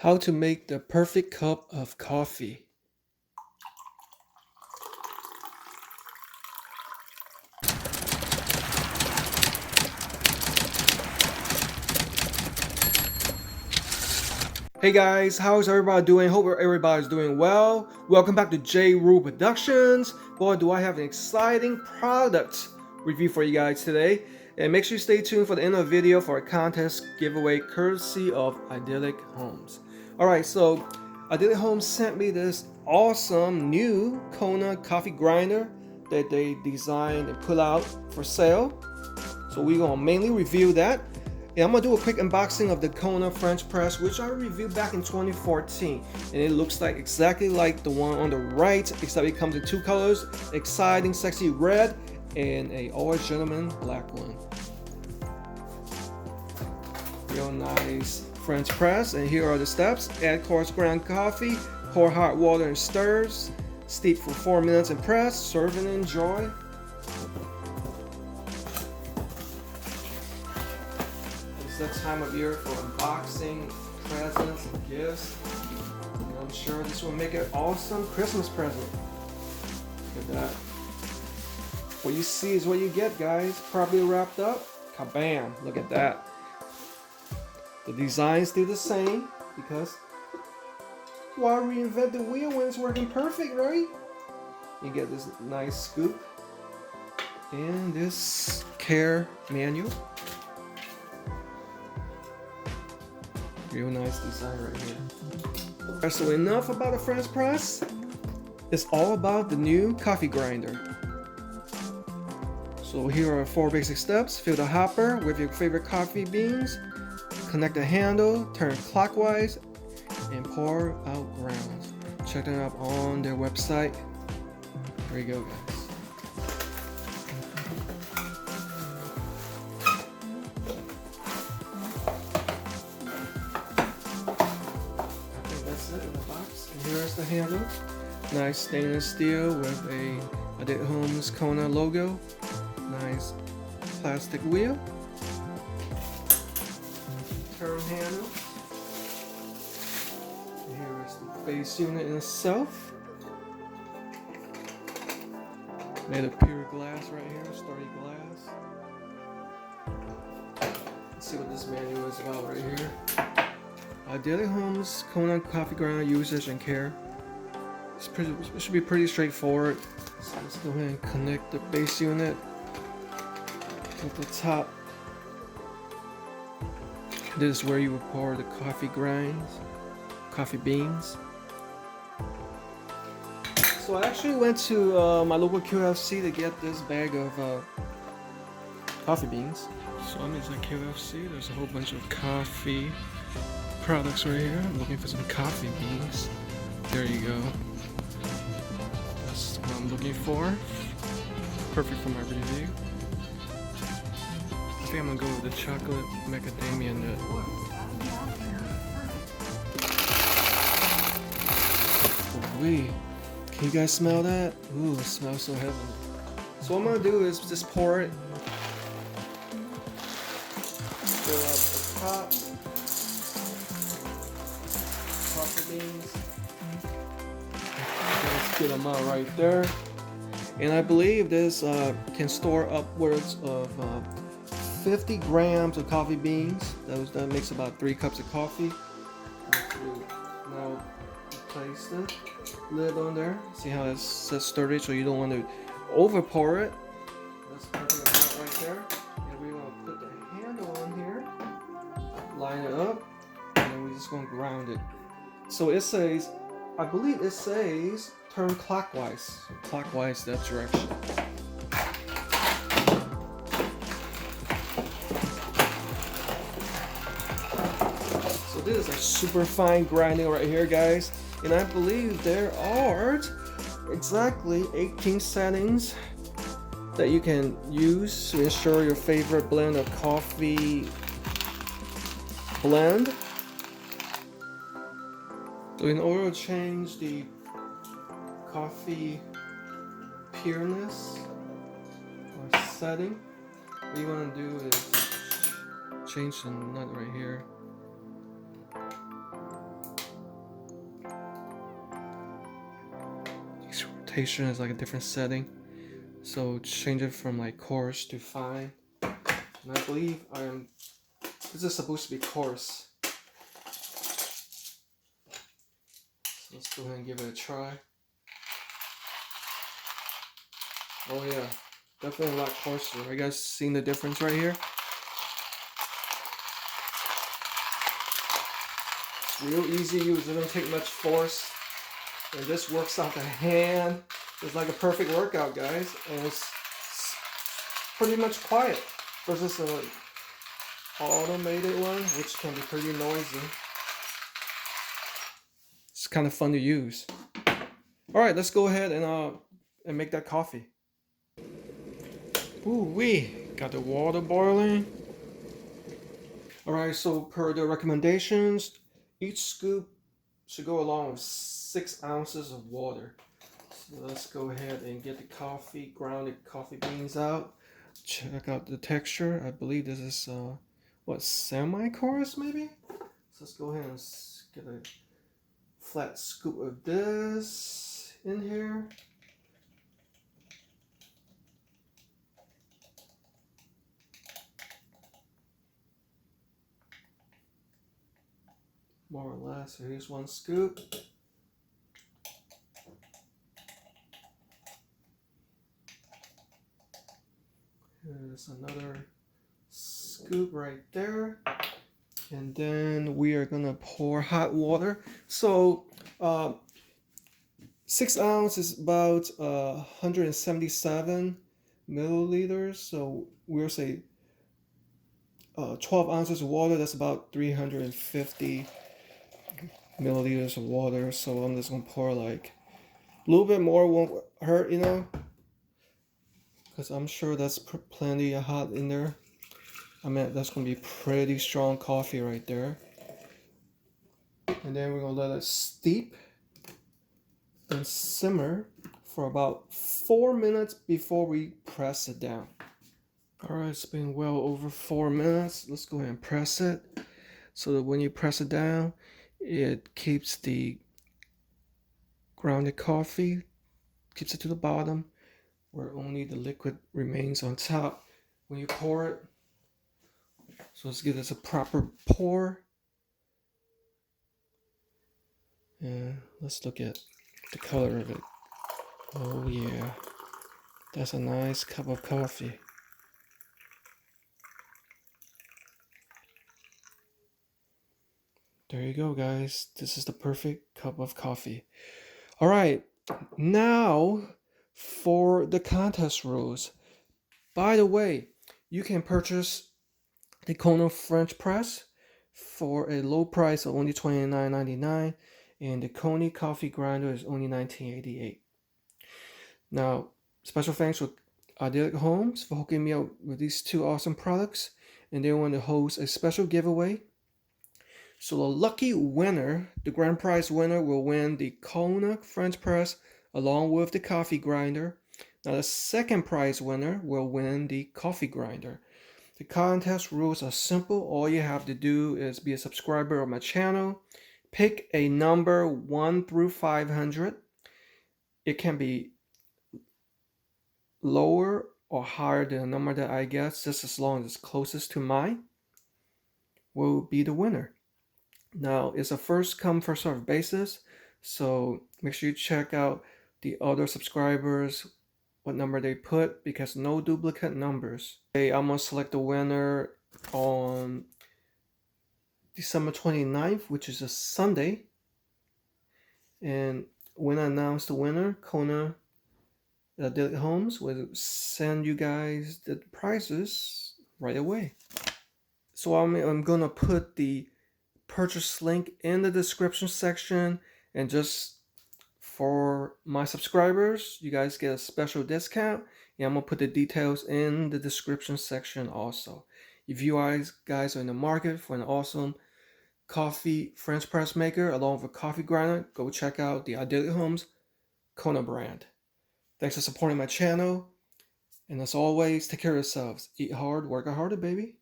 How to make the perfect cup of coffee. Hey guys, how's everybody doing? Hope everybody's doing well. Welcome back to J Rule Productions. Boy, do I have an exciting product review for you guys today. And make sure you stay tuned for the end of the video for a contest giveaway courtesy of Idylc Homes. Alright, so Idylc Homes sent me this awesome new Kona coffee grinder that they designed and put out for sale. So we're gonna mainly review that. And I'm gonna do a quick unboxing of the Kona French press, which I reviewed back in 2014. And it looks like exactly like the one on the right, except it comes in two colors: exciting, sexy red, and a old gentleman black one. Real nice French press. And here are the steps: add coarse ground coffee, pour hot water and stirs, steep for 4 minutes and press, serve and enjoy. That time of year for unboxing, presents, and gifts. And I'm sure this will make an awesome Christmas present. Look at that. What you see is what you get, guys. Probably wrapped up. Kabam! Look at that. The design's still the same because why reinvent the wheel when it's working perfect, right? You get this nice scoop and this care manual. Real nice design right here. So enough about the French press. It's all about the new coffee grinder. So here are 4 basic steps. Fill the hopper with your favorite coffee beans. Connect the handle, turn clockwise, and pour out grounds. Check them out on their website. There you go, guys. In the box. And here's the handle. Nice stainless steel with a Idylc Homes Kona logo. Nice plastic wheel. Turn handle. And here is the base unit in itself. Made of pure glass right here, sturdy glass. Let's see what this manual is about right here. Idylc Homes Kona coffee grinder usage and care. It should be pretty straightforward. So let's go ahead and connect the base unit with the top. This is where you would pour the coffee coffee beans. So I actually went to my local QFC to get this bag of coffee beans. So I'm inside QFC. There's a whole bunch of coffee products right here. I'm looking for some coffee beans. There you go. That's what I'm looking for. Perfect for my review. I think I'm gonna go with the chocolate macadamia nut. Ooh-wee. Can you guys smell that? Ooh, it smells so heavenly. So what I'm gonna do is just pour it. Fill up the top. Coffee beans. Let's get them out right there. And I believe this can store upwards of 50 grams of coffee beans. That makes about 3 cups of coffee. Now place the lid on there. See how it's sturdy, so you don't want to over pour it. That's perfect amount right there. And we're gonna put the handle on here, line it up, and then we're just gonna ground it. So it says, I believe it says turn clockwise that direction. So this is a super fine grinding right here, guys. And I believe there are exactly 18 settings that you can use to ensure your favorite blend of coffee blend. So in order to change the coffee pureness or setting, what you want to do is change the nut right here. rotation is like a different setting. So change it from like coarse to fine. And I believe this is supposed to be coarse. So let's go ahead and give it a try. Oh yeah, definitely a lot coarser. Are you guys seeing the difference right here? It's real easy to use, it doesn't take much force. And this works off the hand. It's like a perfect workout, guys. And it's pretty much quiet versus an automated one, which can be pretty noisy. It's kind of fun to use. All right, let's go ahead and make that coffee. Ooh wee, got the water boiling. All right, so per the recommendations, each scoop should go along with 6 ounces of water. So let's go ahead and get the grounded coffee beans out. Check out the texture. I believe this is what, semi-coarse maybe? So let's go ahead and get a flat scoop of this in here. More or less. So here's 1 scoop. Here's another scoop right there. And then we are gonna pour hot water. So 6 ounces is about 177 milliliters. So we'll say 12 ounces of water, that's about 350 milliliters of water. So I'm just gonna pour like a little bit more, won't hurt, you know, because I'm sure that's plenty of hot in there. I mean, that's gonna be pretty strong coffee right there. And then we're gonna let it steep and simmer for about 4 minutes before we press it down. All right, it's been well over 4 minutes. Let's go ahead and press it so that when you press it down, it keeps the grounded coffee, keeps it to the bottom where only the liquid remains on top when you pour it. So let's give this a proper pour. And let's look at the color of it. Oh yeah, that's a nice cup of coffee. There you go, guys. This is the perfect cup of coffee. All right, now for the contest rules. By the way, you can purchase the Kona French press for a low price of only $29.99, and the Kona coffee grinder is only $19.88. Now, special thanks to Idylc Homes for hooking me up with these 2 awesome products, and they want to host a special giveaway. So the lucky winner, the grand prize winner, will win the Kona French press along with the coffee grinder. Now the second prize winner will win the coffee grinder. The contest rules are simple. All you have to do is be a subscriber of my channel. Pick a number 1 through 500. It can be lower or higher than the number that I guess, just as long as it's closest to mine, will be the winner. Now, it's a first come, first served basis, so make sure you check out the other subscribers, what number they put, because no duplicate numbers. Okay, I'm gonna select the winner on December 29th, which is a Sunday. And when I announce the winner, Kona Idylc Homes will send you guys the prizes right away. So I'm gonna put the purchase link in the description section, and just for my subscribers, you guys get a special discount, and I'm gonna put the details in the description section also. If you guys are in the market for an awesome coffee French press maker along with a coffee grinder, go check out the Idylc Homes Kona brand. Thanks for supporting my channel, and as always, take care of yourselves. Eat hard, work harder, baby.